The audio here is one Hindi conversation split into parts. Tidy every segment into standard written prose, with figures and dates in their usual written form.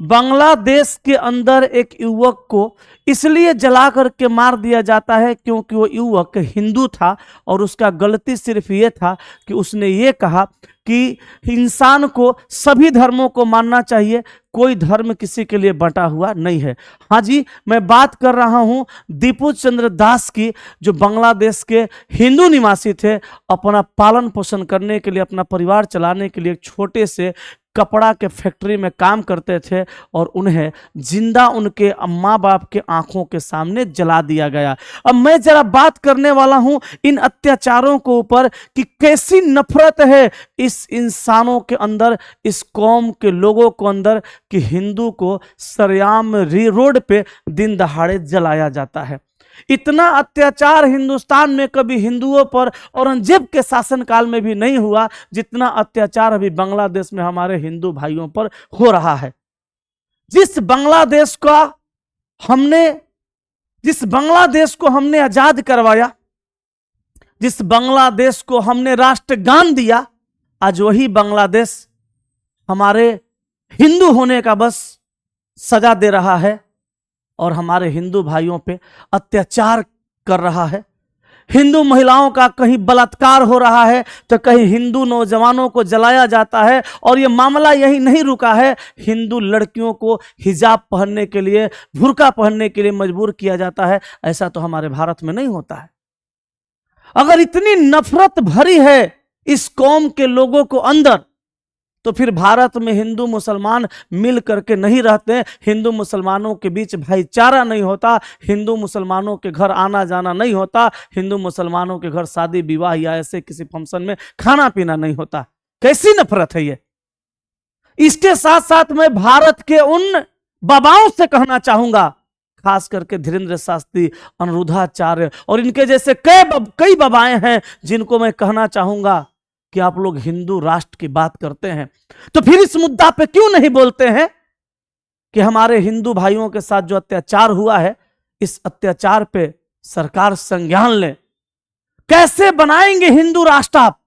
बांग्लादेश के अंदर एक युवक को इसलिए जला करके मार दिया जाता है क्योंकि वो युवक हिंदू था और उसका गलती सिर्फ ये था कि उसने ये कहा कि इंसान को सभी धर्मों को मानना चाहिए, कोई धर्म किसी के लिए बंटा हुआ नहीं है। हाँ जी, मैं बात कर रहा हूँ दीपू चंद्र दास की, जो बांग्लादेश के हिंदू निवासी थे, अपना पालन पोषण करने के लिए, अपना परिवार चलाने के लिए एक छोटे से कपड़ा के फैक्ट्री में काम करते थे और उन्हें जिंदा उनके माँ बाप के आंखों के सामने जला दिया गया। अब मैं जरा बात करने वाला हूं इन अत्याचारों के ऊपर कि कैसी नफरत है इस इंसानों के अंदर, इस कौम के लोगों को अंदर, कि हिंदू को सरेआम रोड पे दिन दहाड़े जलाया जाता है। इतना अत्याचार हिंदुस्तान में कभी हिंदुओं पर औरंगजेब के शासनकाल में भी नहीं हुआ जितना अत्याचार अभी बांग्लादेश में हमारे हिंदू भाइयों पर हो रहा है। जिस बांग्लादेश को हमने आजाद करवाया, जिस बांग्लादेश को हमने राष्ट्रगान दिया, आज वही बांग्लादेश हमारे हिंदू होने का बस सजा दे रहा है और हमारे हिंदू भाइयों पे अत्याचार कर रहा है। हिंदू महिलाओं का कहीं बलात्कार हो रहा है तो कहीं हिंदू नौजवानों को जलाया जाता है। और ये मामला यही नहीं रुका है, हिंदू लड़कियों को हिजाब पहनने के लिए, बुर्का पहनने के लिए मजबूर किया जाता है। ऐसा तो हमारे भारत में नहीं होता है। अगर इतनी नफरत भरी है इस कौम के लोगों को अंदर, तो फिर भारत में हिंदू मुसलमान मिल करके नहीं रहते, हिंदू मुसलमानों के बीच भाईचारा नहीं होता, हिंदू मुसलमानों के घर आना जाना नहीं होता, हिंदू मुसलमानों के घर शादी विवाह या ऐसे किसी फंक्शन में खाना पीना नहीं होता। कैसी नफरत है ये। इसके साथ साथ मैं भारत के उन बाबाओं से कहना चाहूंगा, खास करके धीरेन्द्र शास्त्री, अनिरुद्धाचार्य और इनके जैसे कई बाबाएं हैं जिनको मैं कहना चाहूंगा कि आप लोग हिंदू राष्ट्र की बात करते हैं तो फिर इस मुद्दा पे क्यों नहीं बोलते हैं कि हमारे हिंदू भाइयों के साथ जो अत्याचार हुआ है, इस अत्याचार पे सरकार संज्ञान ले। कैसे बनाएंगे हिंदू राष्ट्र आप?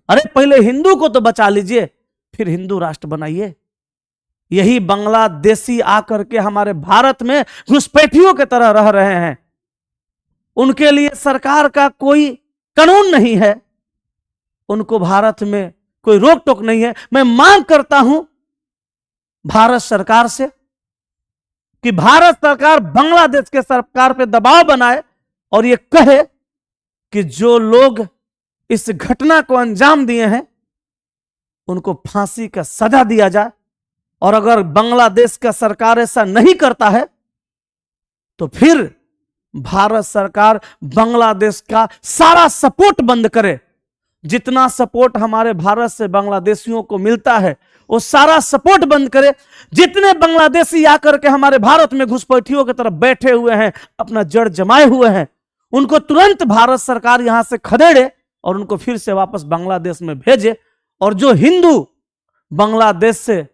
अरे पहले हिंदू को तो बचा लीजिए, फिर हिंदू राष्ट्र बनाइए। यही बांग्लादेशी आकर के हमारे भारत में घुसपैठियों की तरह रह रहे हैं। उनके लिए सरकार का कोई कानून नहीं है, उनको भारत में कोई रोक टोक नहीं है। मैं मांग करता हूं भारत सरकार से कि भारत सरकार बांग्लादेश के सरकार पे दबाव बनाए और ये कहे कि जो लोग इस घटना को अंजाम दिए हैं उनको फांसी का सजा दिया जाए। और अगर बांग्लादेश का सरकार ऐसा नहीं करता है तो फिर भारत सरकार बांग्लादेश का सारा सपोर्ट बंद करे। जितना सपोर्ट हमारे भारत से बांग्लादेशियों को मिलता है वो सारा सपोर्ट बंद करे। जितने बांग्लादेशी आकर के हमारे भारत में घुसपैठियों की तरफ बैठे हुए हैं, अपना जड़ जमाए हुए हैं, उनको तुरंत भारत सरकार यहां से खदेड़े और उनको फिर से वापस बांग्लादेश में भेजे। और जो हिंदू बांग्लादेश से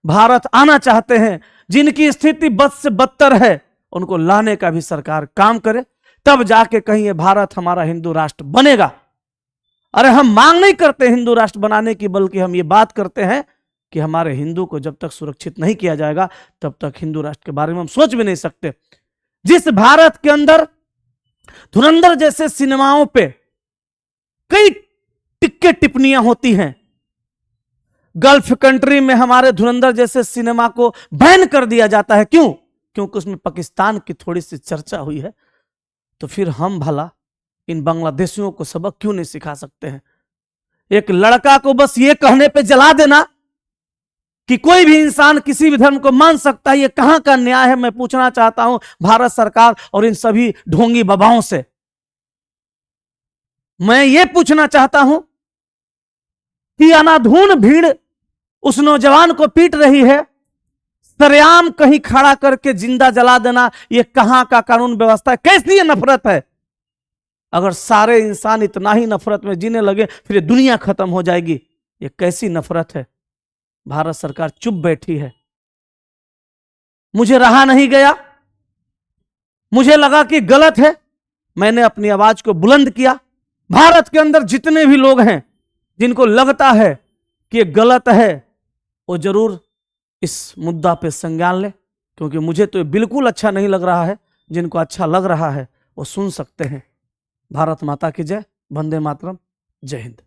भारत आना चाहते हैं, जिनकी स्थिति बद से बदतर है, उनको लाने का भी सरकार काम करे, तब जाके कहीं ये भारत हमारा हिंदू राष्ट्र बनेगा। अरे हम मांग नहीं करते हिंदू राष्ट्र बनाने की, बल्कि हम ये बात करते हैं कि हमारे हिंदू को जब तक सुरक्षित नहीं किया जाएगा तब तक हिंदू राष्ट्र के बारे में हम सोच भी नहीं सकते। जिस भारत के अंदर धुरंधर जैसे सिनेमाओं पे कई टिक्के टिप्पणियां होती हैं, गल्फ कंट्री में हमारे धुरंधर जैसे सिनेमा को बैन कर दिया जाता है। क्यों? क्योंकि उसमें पाकिस्तान की थोड़ी सी चर्चा हुई है। तो फिर हम भला इन बांग्लादेशियों को सबक क्यों नहीं सिखा सकते हैं? एक लड़का को बस ये कहने पे जला देना कि कोई भी इंसान किसी भी धर्म को मान सकता है, ये कहां का न्याय है? मैं पूछना चाहता हूं भारत सरकार और इन सभी ढोंगी बाबाओं से। मैं ये पूछना चाहता हूं कि अनाधून भीड़ उस नौजवान को पीट रही है, सरेआम कहीं खड़ा करके जिंदा जला देना, ये कहां का कानून व्यवस्था है? कैसी ये नफरत है? अगर सारे इंसान इतना ही नफरत में जीने लगे फिर ये दुनिया खत्म हो जाएगी। ये कैसी नफरत है? भारत सरकार चुप बैठी है। मुझे रहा नहीं गया, मुझे लगा कि गलत है, मैंने अपनी आवाज को बुलंद किया। भारत के अंदर जितने भी लोग हैं जिनको लगता है कि ये गलत है, वो जरूर इस मुद्दा पे संज्ञान लें, क्योंकि मुझे तो ये बिल्कुल अच्छा नहीं लग रहा है। जिनको अच्छा लग रहा है वो सुन सकते हैं। भारत माता की जय। वंदे मातरम। जय हिंद।